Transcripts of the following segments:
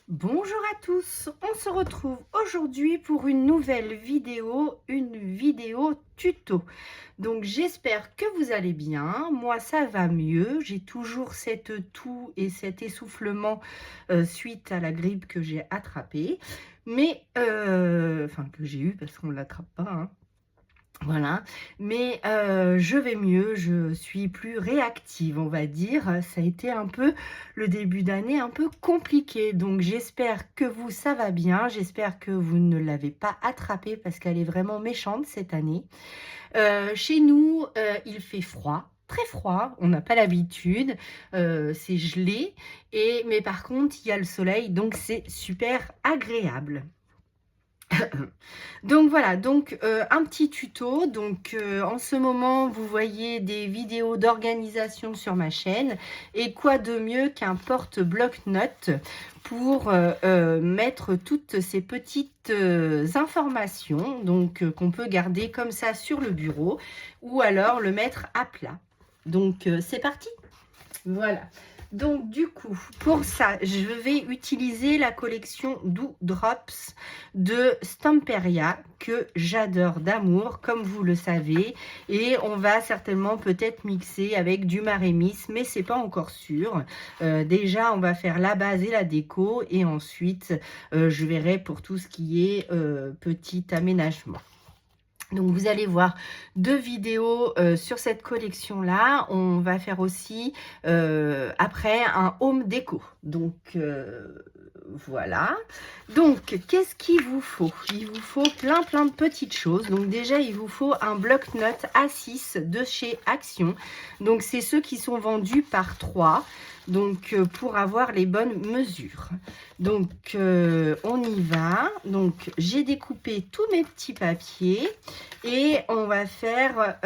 Bonjour à tous, on se retrouve aujourd'hui pour une nouvelle vidéo, une vidéo tuto. Donc j'espère que vous allez bien, moi ça va mieux, j'ai toujours cette toux et cet essoufflement suite à la grippe que j'ai attrapée, mais enfin que j'ai eu parce qu'on ne l'attrape pas, hein. Voilà, mais je vais mieux, je suis plus réactive, on va dire. Ça a été un peu le début d'année un peu compliqué, donc j'espère que vous, ça va bien. J'espère que vous ne l'avez pas attrapée parce qu'elle est vraiment méchante cette année. Chez nous, il fait froid, très froid, on n'a pas l'habitude, c'est gelé mais par contre, il y a le soleil, donc c'est super agréable. Donc voilà, donc un petit tuto. Donc en ce moment, vous voyez des vidéos d'organisation sur ma chaîne. Et quoi de mieux qu'un porte-bloc-notes pour mettre toutes ces petites informations donc qu'on peut garder comme ça sur le bureau ou alors le mettre à plat. Donc c'est parti. Voilà. Donc du coup, pour ça, je vais utiliser la collection Do Drops de Stamperia que j'adore d'amour, comme vous le savez. Et on va certainement peut-être mixer avec du Marémis, mais c'est pas encore sûr. Déjà, on va faire la base et la déco et ensuite, je verrai pour tout ce qui est petit aménagement. Donc vous allez voir deux vidéos sur cette collection là. On va faire aussi après un home déco. Donc voilà. Donc qu'est-ce qu'il vous faut? Il vous faut plein de petites choses. Donc déjà il vous faut un bloc-notes A6 de chez Action. Donc c'est ceux qui sont vendus par 3. Donc pour avoir les bonnes mesures. Donc on y va. Donc j'ai découpé tous mes petits papiers et on va faire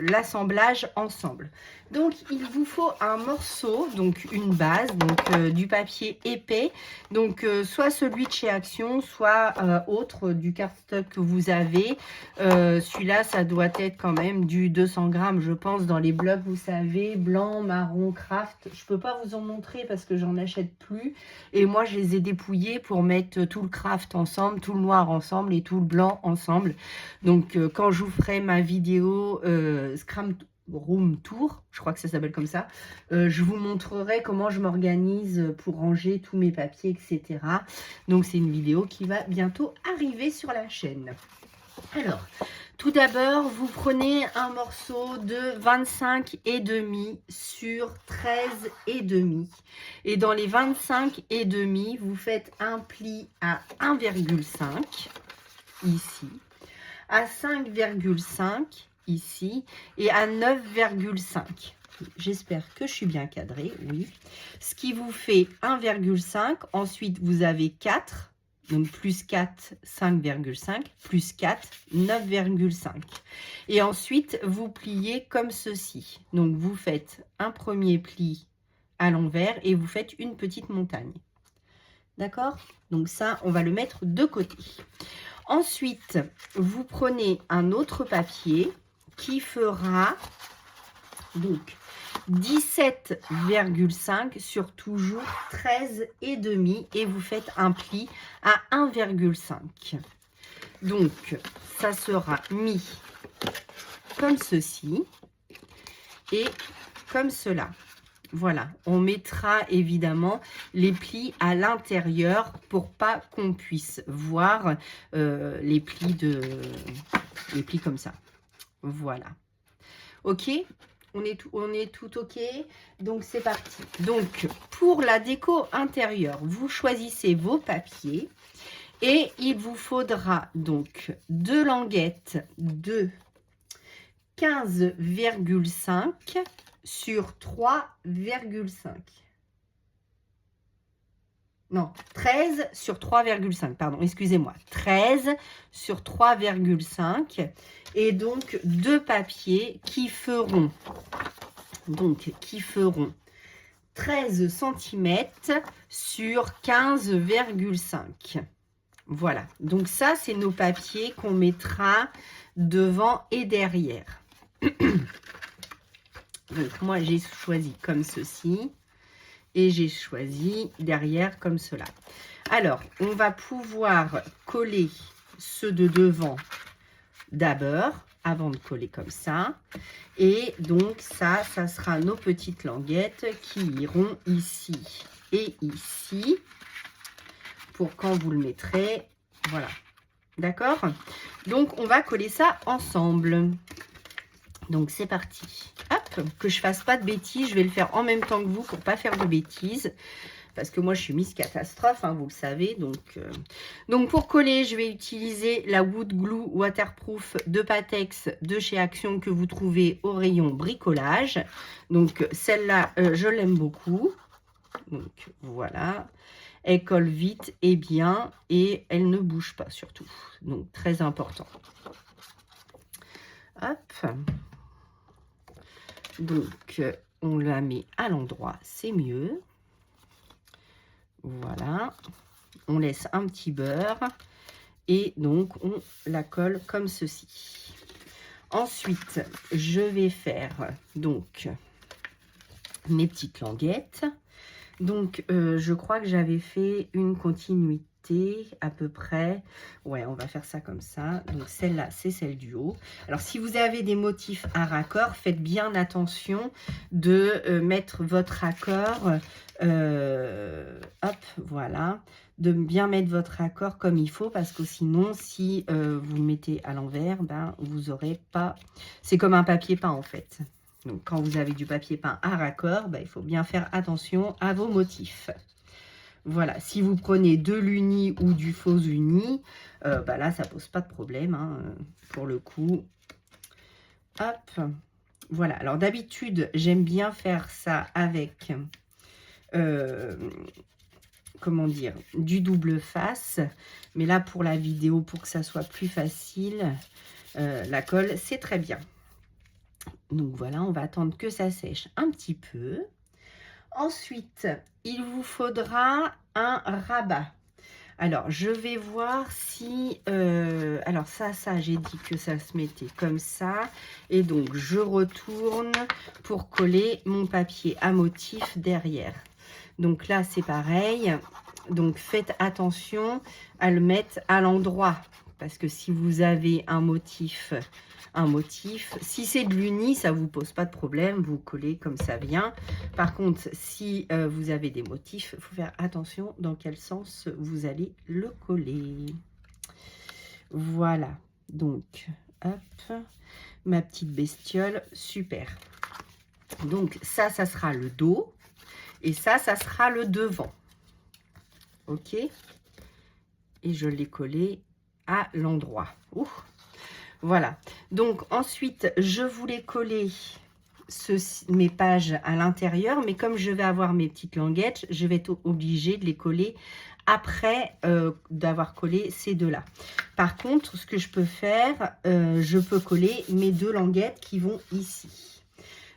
l'assemblage ensemble. Donc il vous faut un morceau, donc une base, donc du papier épais, donc soit celui de chez Action, soit autre du cardstock que vous avez. Celui-là, ça doit être quand même du 200 grammes, je pense, dans les blocs, vous savez, blanc, marron, craft. Je peux pas vous en montrer parce que j'en achète plus. Et moi, je les ai dépouillés pour mettre tout le craft ensemble, tout le noir ensemble et tout le blanc ensemble. Donc, quand je vous ferai ma vidéo Scrum Room Tour, je crois que ça s'appelle comme ça, je vous montrerai comment je m'organise pour ranger tous mes papiers, etc. Donc, c'est une vidéo qui va bientôt arriver sur la chaîne. Alors, tout d'abord, vous prenez un morceau de 25,5 sur 13,5. Et dans les 25,5, vous faites un pli à 1,5 ici, à 5,5 ici et à 9,5. J'espère que je suis bien cadrée, oui. Ce qui vous fait 1,5. Ensuite, vous avez 4. Donc, plus 4, 5,5, plus 4, 9,5. Et ensuite, vous pliez comme ceci. Donc, vous faites un premier pli à l'envers et vous faites une petite montagne. D'accord? Donc, ça, on va le mettre de côté. Ensuite, vous prenez un autre papier qui fera donc 17,5 sur toujours 13,5 et vous faites un pli à 1,5. Donc, ça sera mis comme ceci et comme cela. Voilà, on mettra évidemment les plis à l'intérieur pour pas qu'on puisse voir les plis comme ça. Voilà. Ok, on est tout ok. Donc c'est parti. Donc pour la déco intérieure, vous choisissez vos papiers et il vous faudra donc deux languettes de 15,5 sur 3,5. Non, 13 sur 3,5, pardon, excusez-moi. 13 sur 3,5. Et donc, deux papiers qui feront 13 cm sur 15,5. Voilà, donc ça, c'est nos papiers qu'on mettra devant et derrière. Donc, moi, j'ai choisi comme ceci. et j'ai choisi derrière comme cela. Alors, on va pouvoir coller ceux de devant d'abord, avant de coller comme ça. Et donc ça sera nos petites languettes qui iront ici et ici, pour quand vous le mettrez, voilà. D'accord? Donc, on va coller ça ensemble. Donc, c'est parti. Hop, que je fasse pas de bêtises, je vais le faire en même temps que vous pour pas faire de bêtises. Parce que moi, je suis Miss Catastrophe, hein, vous le savez. Donc, pour coller, je vais utiliser la Wood Glue Waterproof de Patex de chez Action que vous trouvez au rayon bricolage. Donc, celle-là, je l'aime beaucoup. Donc, voilà. Elle colle vite et bien et elle ne bouge pas surtout. Donc, très important. Hop. Donc, on la met à l'endroit, c'est mieux. Voilà. On laisse un petit beurre et donc on la colle comme ceci. Ensuite, je vais faire donc mes petites languettes. Donc, je crois que j'avais fait une continuité à peu près. Ouais, on va faire ça comme ça. Donc, celle-là, c'est celle du haut. Alors, si vous avez des motifs à raccord, faites bien attention de mettre votre raccord. Hop, voilà. De bien mettre votre raccord comme il faut. Parce que sinon, si vous le mettez à l'envers, ben, vous n'aurez pas... C'est comme un papier peint, en fait. Donc, quand vous avez du papier peint à raccord, il faut bien faire attention à vos motifs. Voilà, si vous prenez de l'uni ou du faux uni, là, ça pose pas de problème, hein, pour le coup. Hop, voilà. Alors, d'habitude, j'aime bien faire ça avec, comment dire, du double face. Mais là, pour la vidéo, pour que ça soit plus facile, la colle, c'est très bien. Donc voilà, on va attendre que ça sèche un petit peu. Ensuite, il vous faudra un rabat. Alors, je vais voir si... alors ça, j'ai dit que ça se mettait comme ça. Et donc, je retourne pour coller mon papier à motif derrière. Donc là, c'est pareil. Donc, faites attention à le mettre à l'endroit. Parce que si vous avez un motif, si c'est de l'uni, ça ne vous pose pas de problème, vous collez comme ça vient. Par contre, si vous avez des motifs, il faut faire attention dans quel sens vous allez le coller. Voilà, donc, hop, ma petite bestiole, super. Donc, ça sera le dos, et ça sera le devant. Ok? Et je l'ai collé à l'endroit. Voilà. Donc, ensuite, je voulais coller mes pages à l'intérieur, mais comme je vais avoir mes petites languettes, je vais être obligée de les coller après d'avoir collé ces deux-là. Par contre, ce que je peux faire, je peux coller mes deux languettes qui vont ici.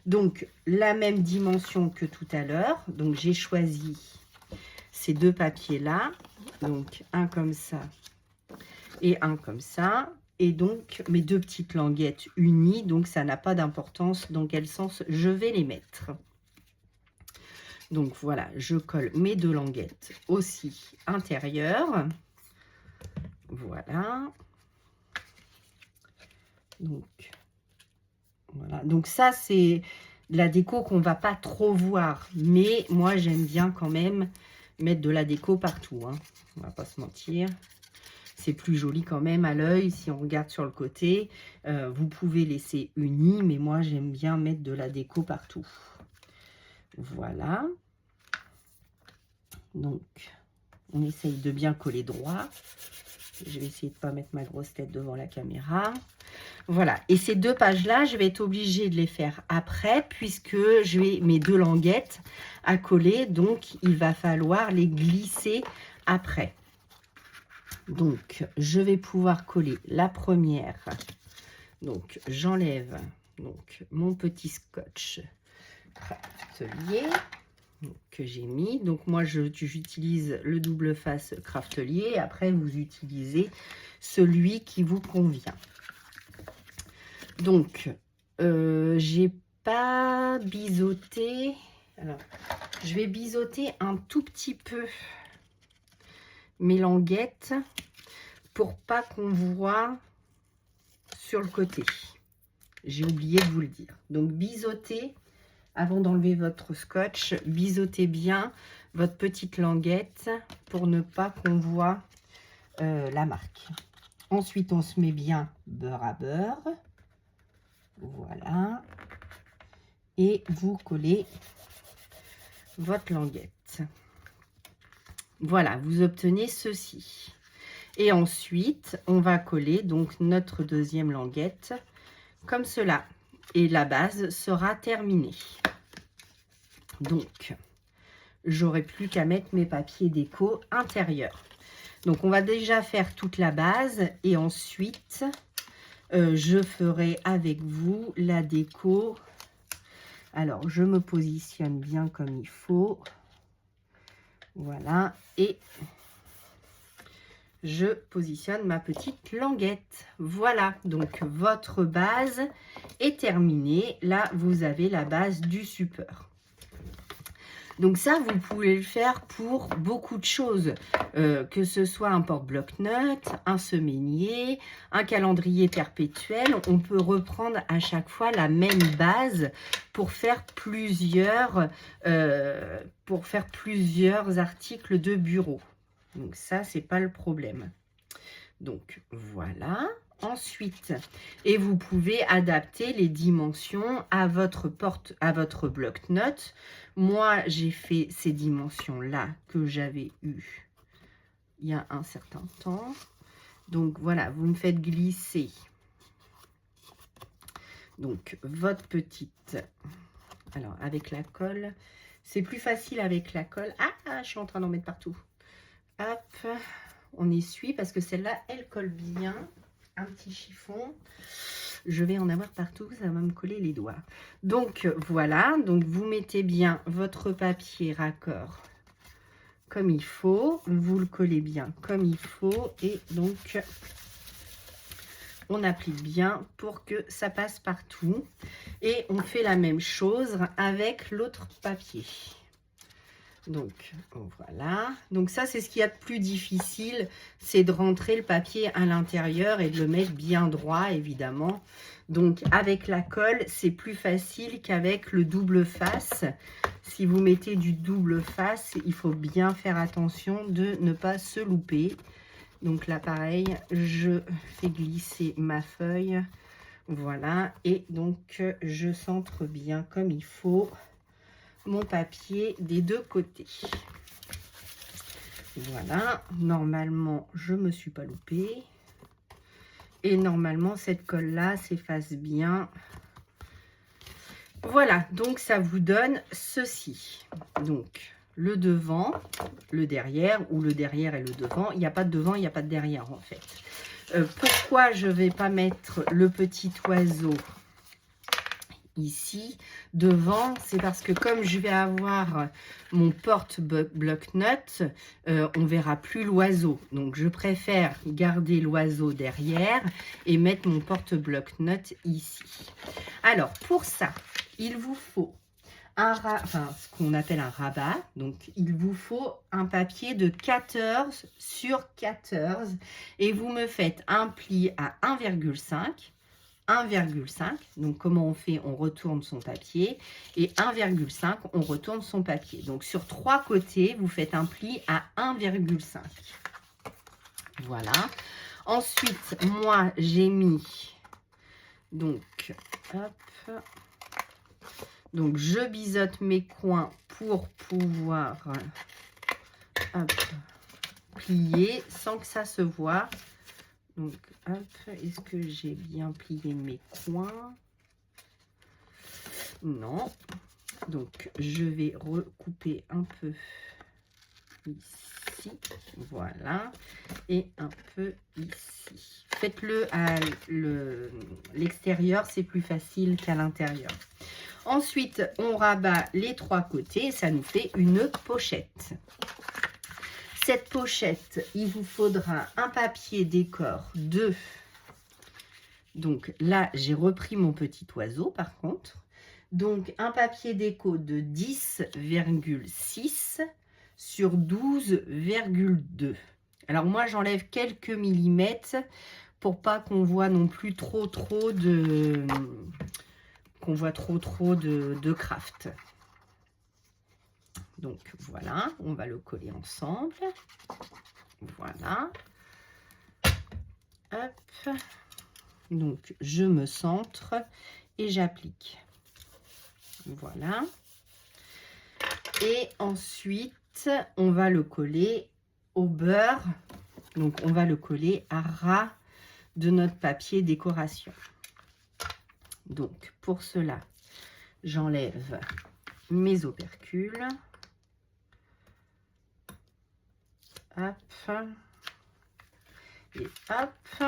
Donc, la même dimension que tout à l'heure. Donc, j'ai choisi ces deux papiers-là. Donc, un comme ça et un comme ça. Et donc, mes deux petites languettes unies. Donc, ça n'a pas d'importance dans quel sens je vais les mettre. Donc, voilà, je colle mes deux languettes aussi intérieures. Voilà. Donc, voilà. Donc, ça, c'est la déco qu'on ne va pas trop voir. Mais moi, j'aime bien quand même mettre de la déco partout, hein. On ne va pas se mentir. C'est plus joli quand même à l'œil. Si on regarde sur le côté, vous pouvez laisser uni, mais moi, j'aime bien mettre de la déco partout. Voilà. Donc, on essaye de bien coller droit. Je vais essayer de ne pas mettre ma grosse tête devant la caméra. Voilà. Et ces deux pages-là, je vais être obligée de les faire après, puisque j'ai mes deux languettes à coller. Donc, il va falloir les glisser après. Donc, je vais pouvoir coller la première. Donc, j'enlève mon petit scotch Craftelier que j'ai mis. Donc, moi, j'utilise le double face Craftelier. Après, vous utilisez celui qui vous convient. Donc, j'ai pas biseauté. Alors, je vais biseauter un tout petit peu mes languettes pour pas qu'on voit sur le côté. J'ai oublié de vous le dire. Donc, biseautez, avant d'enlever votre scotch, biseautez bien votre petite languette pour ne pas qu'on voit la marque. Ensuite, on se met bien beurre à beurre. Voilà. Et vous collez votre languette. Voilà, vous obtenez ceci. Et ensuite, on va coller donc notre deuxième languette comme cela. Et la base sera terminée. Donc, j'aurai plus qu'à mettre mes papiers déco intérieurs. Donc, on va déjà faire toute la base et ensuite, je ferai avec vous la déco. Alors, je me positionne bien comme il faut. Voilà. Et je positionne ma petite languette. Voilà. Donc, votre base est terminée. Là, vous avez la base du support. Donc ça, vous pouvez le faire pour beaucoup de choses, que ce soit un porte-bloc-notes, un semainier, un calendrier perpétuel. On peut reprendre à chaque fois la même base pour faire plusieurs articles de bureau. Donc ça, c'est pas le problème. Donc voilà. Ensuite, et vous pouvez adapter les dimensions à votre bloc-notes. Moi, j'ai fait ces dimensions-là que j'avais eues il y a un certain temps. Donc voilà, vous me faites glisser donc votre petite. Alors avec la colle, c'est plus facile avec la colle. Ah, je suis en train d'en mettre partout. Hop, on essuie parce que celle-là, elle colle bien. Un petit chiffon, je vais en avoir partout, ça va me coller les doigts. Donc voilà, donc vous mettez bien votre papier raccord comme il faut, vous le collez bien comme il faut et donc on applique bien pour que ça passe partout et on fait la même chose avec l'autre papier. Donc voilà, donc ça c'est ce qu'il y a de plus difficile, c'est de rentrer le papier à l'intérieur et de le mettre bien droit évidemment. Donc avec la colle c'est plus facile qu'avec le double face. Si vous mettez du double face, il faut bien faire attention de ne pas se louper. Donc là pareil, je fais glisser ma feuille, voilà, et donc je centre bien comme il faut mon papier des deux côtés. Voilà, normalement je me suis pas loupée et normalement cette colle là s'efface bien. Voilà, donc ça vous donne ceci. Donc le devant, le derrière, ou le derrière et le devant. Il n'y a pas de devant, il n'y a pas de derrière en fait. Pourquoi je vais pas mettre le petit oiseau ici devant? C'est parce que comme je vais avoir mon porte-bloc-notes, on verra plus l'oiseau. Donc je préfère garder l'oiseau derrière et mettre mon porte-bloc-notes ici. Alors pour ça, il vous faut ce qu'on appelle un rabat. Donc il vous faut un papier de 14 sur 14 et vous me faites un pli à 1,5. 1,5, donc comment on fait? On retourne son papier et 1,5, on retourne son papier. Donc sur 3 côtés, vous faites un pli à 1,5. Voilà. Ensuite, moi, j'ai mis, donc, hop, donc je biseaute mes coins pour pouvoir, hop, plier sans que ça se voit. Donc, hop, est-ce que j'ai bien plié mes coins? Non. Donc, je vais recouper un peu ici. Voilà. Et un peu ici. Faites-le à l'extérieur, c'est plus facile qu'à l'intérieur. Ensuite, on rabat les 3 côtés. Ça nous fait une pochette. Cette pochette, il vous faudra un papier décor de... Donc là, j'ai repris mon petit oiseau par contre. Donc, un papier déco de 10,6 sur 12,2. Alors, moi, j'enlève quelques millimètres pour pas qu'on voit non plus trop de... qu'on voit trop de craft. Donc, voilà, on va le coller ensemble. Voilà. Hop. Donc, je me centre et j'applique. Voilà. Et ensuite, on va le coller au beurre. Donc, on va le coller à ras de notre papier décoration. Donc, pour cela, j'enlève mes opercules. Hop. Et hop.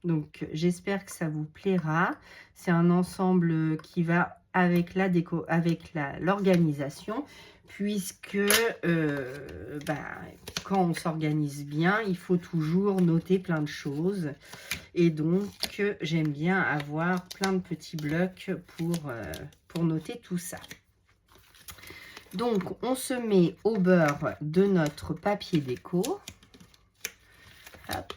Donc, j'espère que ça vous plaira. C'est un ensemble qui va avec la déco, avec l'organisation, puisque quand on s'organise bien, il faut toujours noter plein de choses. Et donc, j'aime bien avoir plein de petits blocs pour noter tout ça. Donc, on se met au beurre de notre papier déco. Hop.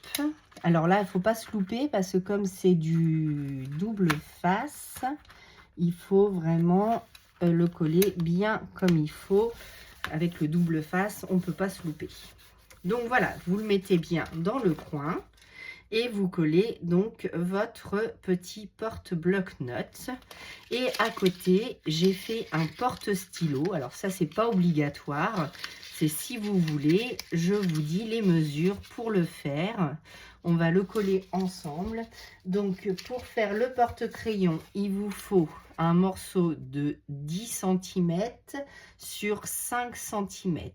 Alors là, il ne faut pas se louper parce que comme c'est du double face, il faut vraiment le coller bien comme il faut. Avec le double face, on ne peut pas se louper. Donc voilà, vous le mettez bien dans le coin et vous collez donc votre petit porte-bloc-notes. Et à côté, j'ai fait un porte-stylo. Alors ça, c'est pas obligatoire. C'est si vous voulez, je vous dis les mesures pour le faire. On va le coller ensemble. Donc, pour faire le porte-crayon, il vous faut un morceau de 10 cm sur 5 cm.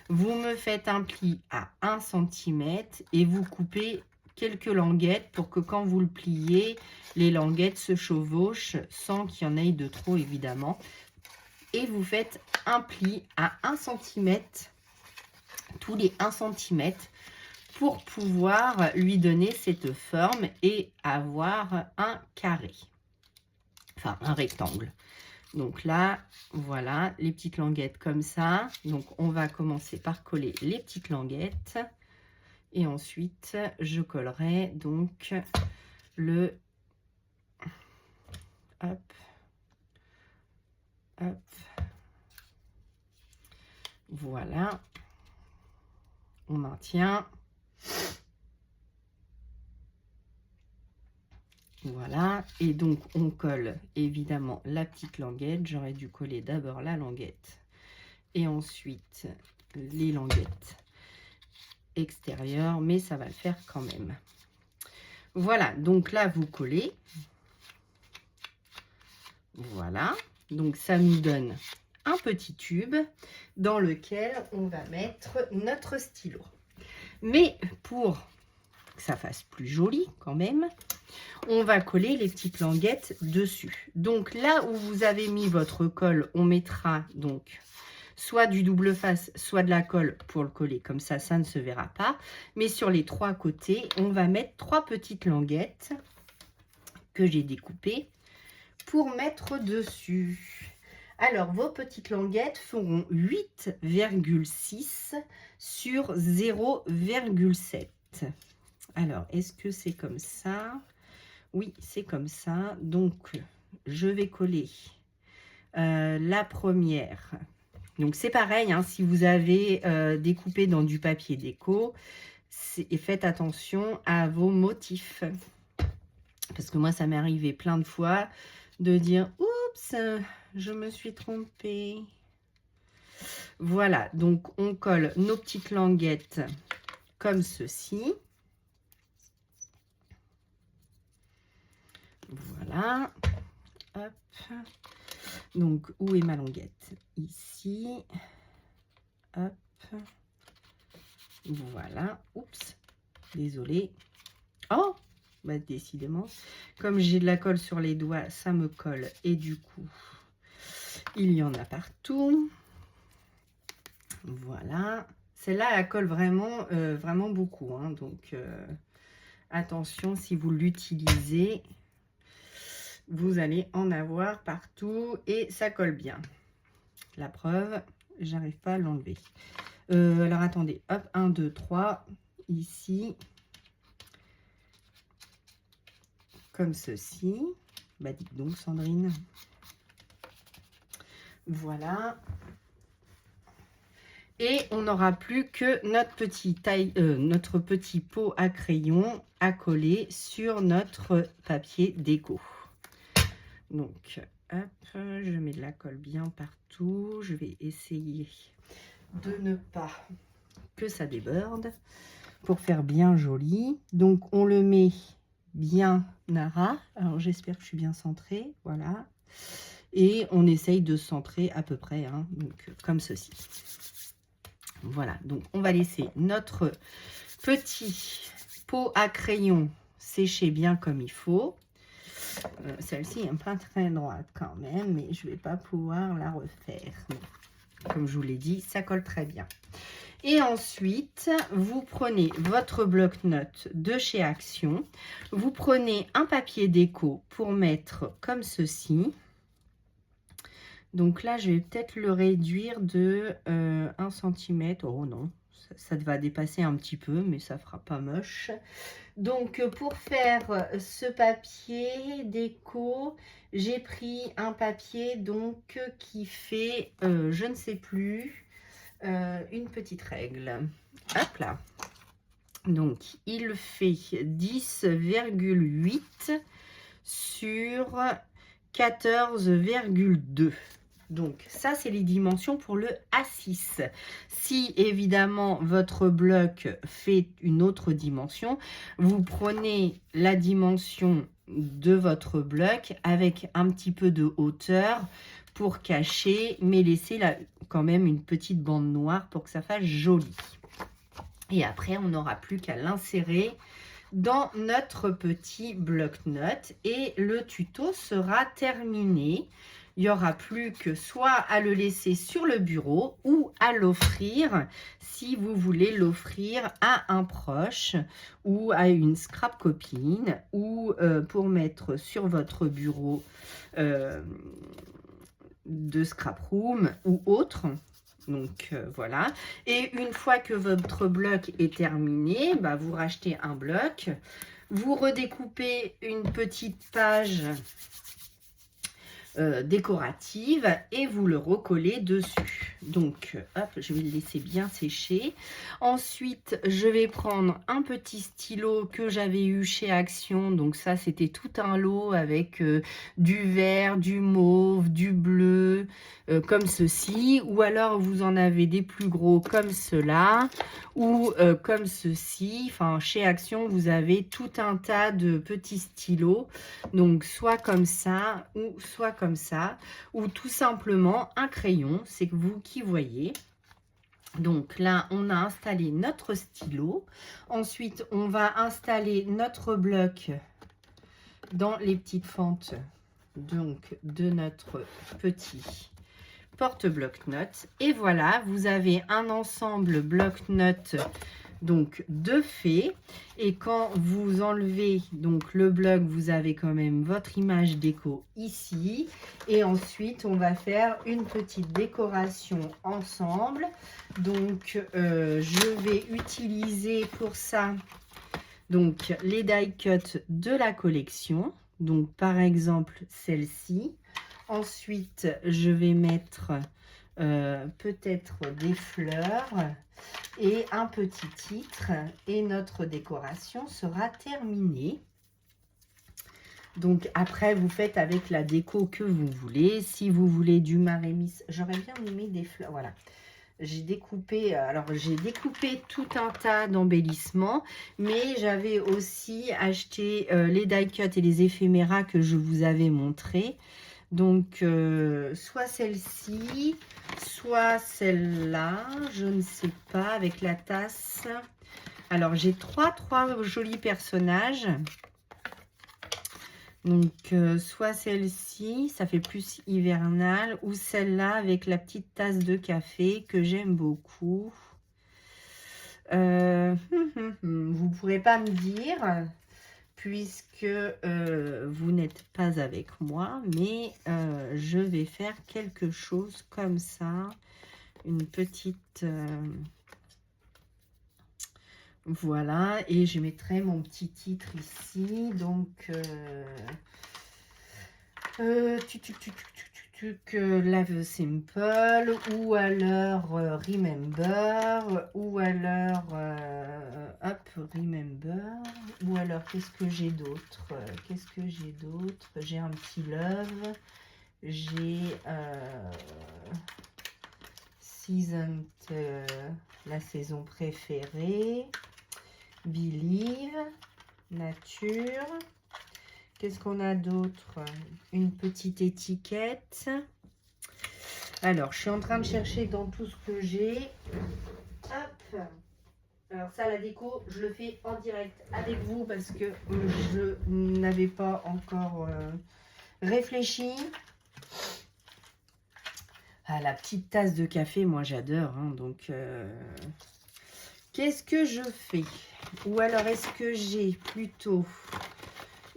Vous me faites un pli à 1 cm et vous coupez quelques languettes pour que quand vous le pliez, les languettes se chevauchent sans qu'il y en ait de trop, évidemment. Et vous faites un pli à 1 cm, tous les 1 cm, pour pouvoir lui donner cette forme et avoir un carré, enfin un rectangle. Donc là, voilà, les petites languettes comme ça. Donc on va commencer par coller les petites languettes. Et ensuite, je collerai donc le... Hop. Hop. Voilà. On maintient. Voilà. Et donc, on colle évidemment la petite languette. J'aurais dû coller d'abord la languette et ensuite les languettes extérieures. Mais ça va le faire quand même. Voilà. Donc là, vous collez. Voilà. Donc, ça nous donne un petit tube dans lequel on va mettre notre stylo. Mais pour que ça fasse plus joli quand même, on va coller les petites languettes dessus. Donc là où vous avez mis votre colle, on mettra donc soit du double face, soit de la colle pour le coller. Comme ça, ça ne se verra pas. Mais sur les 3 côtés, on va mettre 3 petites languettes que j'ai découpées pour mettre dessus. Alors, vos petites languettes feront 8,6 sur 0,7. Alors, est-ce que c'est comme ça? Oui, c'est comme ça. Donc, je vais coller la première. Donc, c'est pareil, hein, si vous avez découpé dans du papier déco, faites attention à vos motifs. Parce que moi, ça m'est arrivé plein de fois de dire « Oups, je me suis trompée ». Voilà, donc on colle nos petites languettes comme ceci. Voilà. Hop. Donc, où est ma languette? Ici. Hop. Voilà. Oups. Désolée. Oh, bah décidément. Comme j'ai de la colle sur les doigts, ça me colle. Et du coup, il y en a partout. Voilà. Celle-là, elle colle vraiment, vraiment beaucoup. Hein, donc, attention si vous l'utilisez. vous allez en avoir partout et ça colle bien. La preuve, j'arrive pas à l'enlever. Alors attendez, hop, 1, 2, 3, ici, comme ceci. Bah dites donc Sandrine. Voilà. Et on n'aura plus que notre petit pot à crayon à coller sur notre papier déco. Donc, hop, je mets de la colle bien partout. Je vais essayer de ne pas que ça déborde pour faire bien joli. Donc, on le met bien à ras. Alors, j'espère que je suis bien centrée. Voilà. Et on essaye de centrer à peu près, hein, donc, comme ceci. Voilà, donc on va laisser notre petit pot à crayon sécher bien comme il faut. Celle-ci n'est pas très droite quand même, mais je ne vais pas pouvoir la refaire. Comme je vous l'ai dit, ça colle très bien. Et ensuite, vous prenez votre bloc-notes de chez Action. Vous prenez un papier déco pour mettre comme ceci. Donc là, je vais peut-être le réduire de 1 cm. Oh non, ça va dépasser un petit peu, mais ça fera pas moche. Donc pour faire ce papier déco, j'ai pris un papier donc qui fait, je ne sais plus, une petite règle. Hop là. Donc il fait 10,8 sur 14,2. Donc, ça, c'est les dimensions pour le A6. Si, évidemment, votre bloc fait une autre dimension, vous prenez la dimension de votre bloc avec un petit peu de hauteur pour cacher, mais laisser là, quand même une petite bande noire pour que ça fasse joli. Et après, on n'aura plus qu'à l'insérer dans notre petit bloc-notes et le tuto sera terminé. Il n'y aura plus que soit à le laisser sur le bureau ou à l'offrir si vous voulez l'offrir à un proche ou à une scrap copine ou pour mettre sur votre bureau de scrap room ou autre. Donc voilà, et une fois que votre bloc est terminé, bah, vous rachetez un bloc, vous redécoupez une petite page décorative et vous le recollez dessus. Donc hop, je vais le laisser bien sécher. Ensuite, je vais prendre un petit stylo que j'avais eu chez Action. Donc ça, c'était tout un lot avec du vert, du mauve, du bleu, comme ceci. Ou alors, vous en avez des plus gros comme cela ou comme ceci. Enfin, chez Action, vous avez tout un tas de petits stylos. Donc, soit comme ça ou soit comme ça. Ou tout simplement un crayon. C'est vous qui voyez. Donc là, on a installé notre stylo. Ensuite, on va installer notre bloc dans les petites fentes donc, de notre petit porte-bloc-notes. Et voilà, vous avez un ensemble bloc-notes donc de fait. Et quand vous enlevez donc le bloc, vous avez quand même votre image déco ici. Et ensuite, on va faire une petite décoration ensemble. Donc, je vais utiliser pour ça donc les die cuts de la collection. Donc, par exemple, celle-ci. Ensuite, je vais mettre peut-être des fleurs et un petit titre. Et notre décoration sera terminée. Donc, après, vous faites avec la déco que vous voulez. Si vous voulez du marémis, j'aurais bien aimé des fleurs. Voilà. J'ai découpé, alors j'ai découpé tout un tas d'embellissements, mais j'avais aussi acheté les die cuts et les éphéméras que je vous avais montré. Donc, soit celle-ci, soit celle-là, je ne sais pas, avec la tasse. Alors, j'ai trois jolis personnages. Donc, soit celle-ci, ça fait plus hivernal, ou celle-là avec la petite tasse de café que j'aime beaucoup. Vous ne pourrez pas me dire, puisque vous n'êtes pas avec moi, mais je vais faire quelque chose comme ça, une petite... voilà, et je mettrai mon petit titre ici, donc... Love Simple, ou alors Remember, ou alors hop, Remember, ou alors qu'est-ce que j'ai d'autre? J'ai un petit Love, j'ai Season, la saison préférée, Believe, Nature. Qu'est-ce qu'on a d'autre? Une petite étiquette. Alors, je suis en train de chercher dans tout ce que j'ai. Hop. Alors ça, la déco, je le fais en direct avec vous parce que je n'avais pas encore réfléchi. Ah, la petite tasse de café, moi j'adore. Hein, donc, qu'est-ce que je fais? Ou alors, est-ce que j'ai plutôt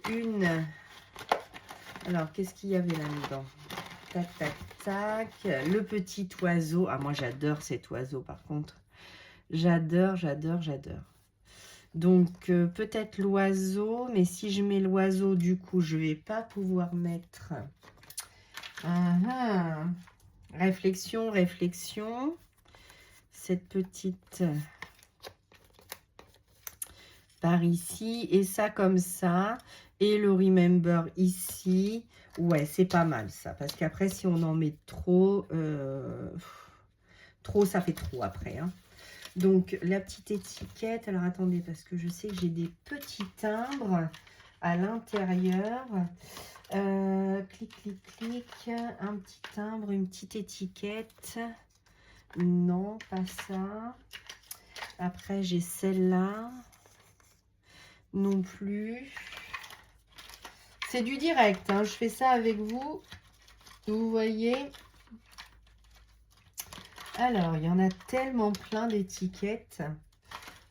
une... Alors, qu'est-ce qu'il y avait là-dedans? Tac, tac, tac. Le petit oiseau. Ah, moi, j'adore cet oiseau, par contre. J'adore, j'adore, j'adore. Donc, peut-être l'oiseau. Mais si je mets l'oiseau, du coup, je ne vais pas pouvoir mettre... Réflexion, réflexion. Cette petite... par ici. Et ça, comme ça. Et le Remember ici. Ouais, c'est pas mal ça. Parce qu'après, si on en met trop, ça fait trop après. Hein. Donc, la petite étiquette. Alors, attendez, parce que je sais que j'ai des petits timbres à l'intérieur. Clic, clic, clic. Un petit timbre, une petite étiquette. Non, pas ça. Après, j'ai celle-là. Non plus. C'est du direct, hein. Je fais ça avec vous. Vous voyez. Alors, il y en a tellement plein d'étiquettes.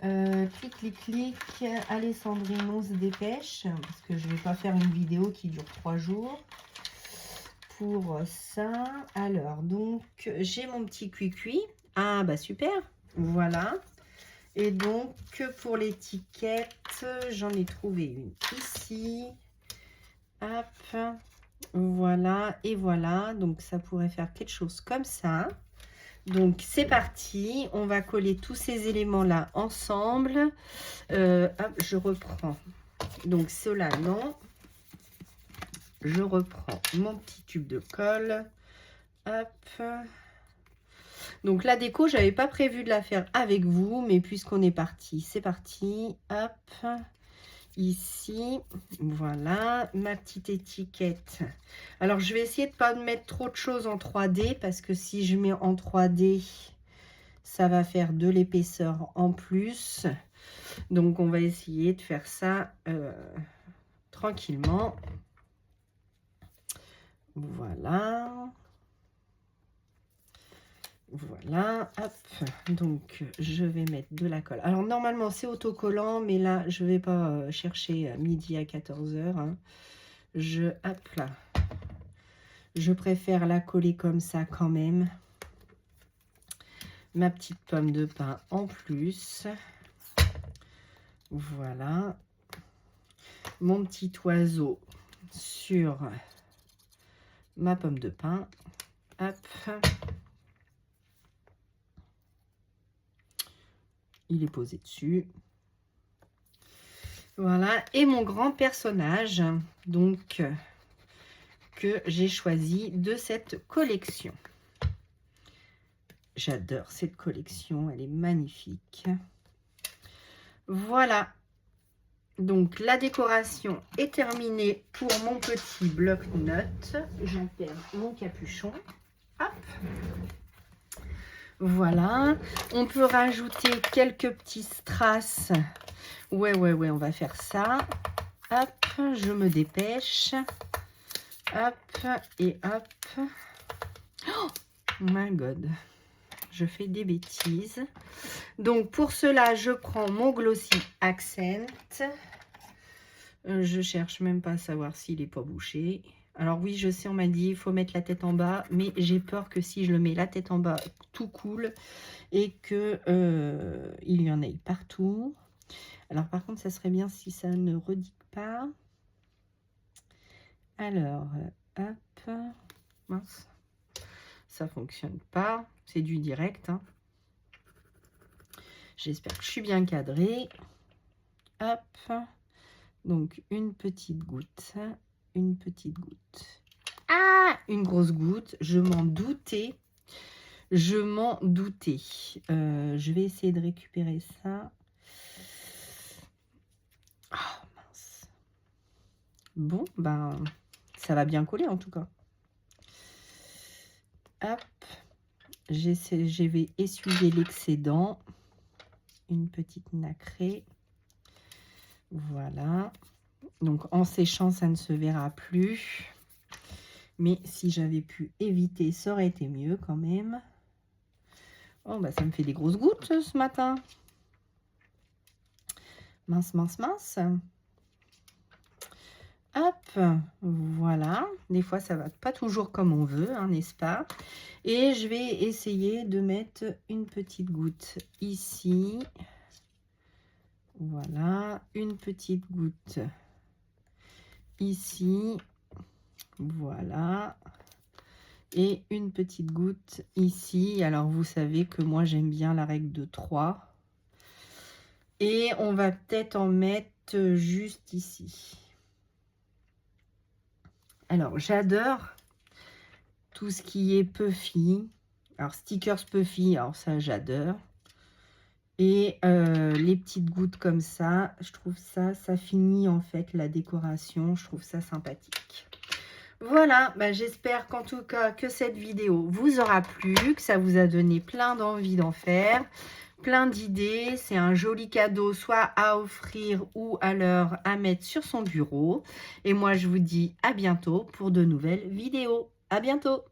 Clic, clic, clic. Allez, Sandrine, on se dépêche. Parce que je ne vais pas faire une vidéo qui dure 3 jours. Pour ça. Alors, donc, j'ai mon petit cuicui. Ah, bah super. Voilà. Et donc, pour l'étiquette, j'en ai trouvé une ici. Hop, voilà, et voilà. Donc, ça pourrait faire quelque chose comme ça. Donc, c'est parti. On va coller tous ces éléments-là ensemble. Hop, je reprends. Donc, cela, non. Je reprends mon petit tube de colle. Hop. Donc, la déco, j'avais pas prévu de la faire avec vous. Mais puisqu'on est parti, c'est parti. Hop. Ici, voilà, ma petite étiquette. Alors, je vais essayer de ne pas mettre trop de choses en 3D parce que si je mets en 3D, ça va faire de l'épaisseur en plus. Donc, on va essayer de faire ça tranquillement. Voilà. Voilà, hop, donc je vais mettre de la colle. Alors normalement c'est autocollant, mais là je vais pas chercher à midi à 14h. Hein. Hop là, je préfère la coller comme ça quand même. Ma petite pomme de pin en plus. Voilà, mon petit oiseau sur ma pomme de pin. Hop. Il est posé dessus. Voilà. Et mon grand personnage, donc, que j'ai choisi de cette collection. J'adore cette collection. Elle est magnifique. Voilà. Donc, la décoration est terminée pour mon petit bloc-notes. J'en perds mon capuchon. Hop. Voilà, on peut rajouter quelques petits strass. Ouais, on va faire ça. Hop, je me dépêche. Hop, et hop. Oh my God, je fais des bêtises. Donc, pour cela, je prends mon Glossy Accent. Je cherche même pas à savoir s'il est pas bouché. Alors oui, je sais, on m'a dit il faut mettre la tête en bas, mais j'ai peur que si je le mets la tête en bas, tout coule et que il y en ait partout. Alors par contre, ça serait bien si ça ne redique pas. Alors, hop, mince, ça fonctionne pas, c'est du direct, hein. J'espère que je suis bien cadrée. Hop, donc une petite goutte, une petite goutte. Ah, une grosse goutte, je m'en doutais. Je m'en doutais. Je vais essayer de récupérer ça. Oh, mince. Bon, ben, ça va bien coller en tout cas. Hop. Je vais essuyer l'excédent. Une petite nacrée. Voilà. Donc, en séchant, ça ne se verra plus. Mais si j'avais pu éviter, ça aurait été mieux quand même. Oh, bah ça me fait des grosses gouttes ce matin. Mince, mince, mince. Hop, voilà. Des fois, ça va pas toujours comme on veut, hein, n'est-ce pas? Et je vais essayer de mettre une petite goutte ici. Voilà, une petite goutte ici. Voilà. Et une petite goutte ici. Alors, vous savez que moi, j'aime bien la règle de 3. Et on va peut-être en mettre juste ici. Alors, j'adore tout ce qui est puffy. Alors, stickers puffy, alors ça, j'adore. Et les petites gouttes comme ça, je trouve ça, ça finit en fait la décoration. Je trouve ça sympathique. Voilà, bah, j'espère qu'en tout cas que cette vidéo vous aura plu, que ça vous a donné plein d'envie d'en faire, plein d'idées. C'est un joli cadeau soit à offrir ou alors à mettre sur son bureau. Et moi, je vous dis à bientôt pour de nouvelles vidéos. À bientôt!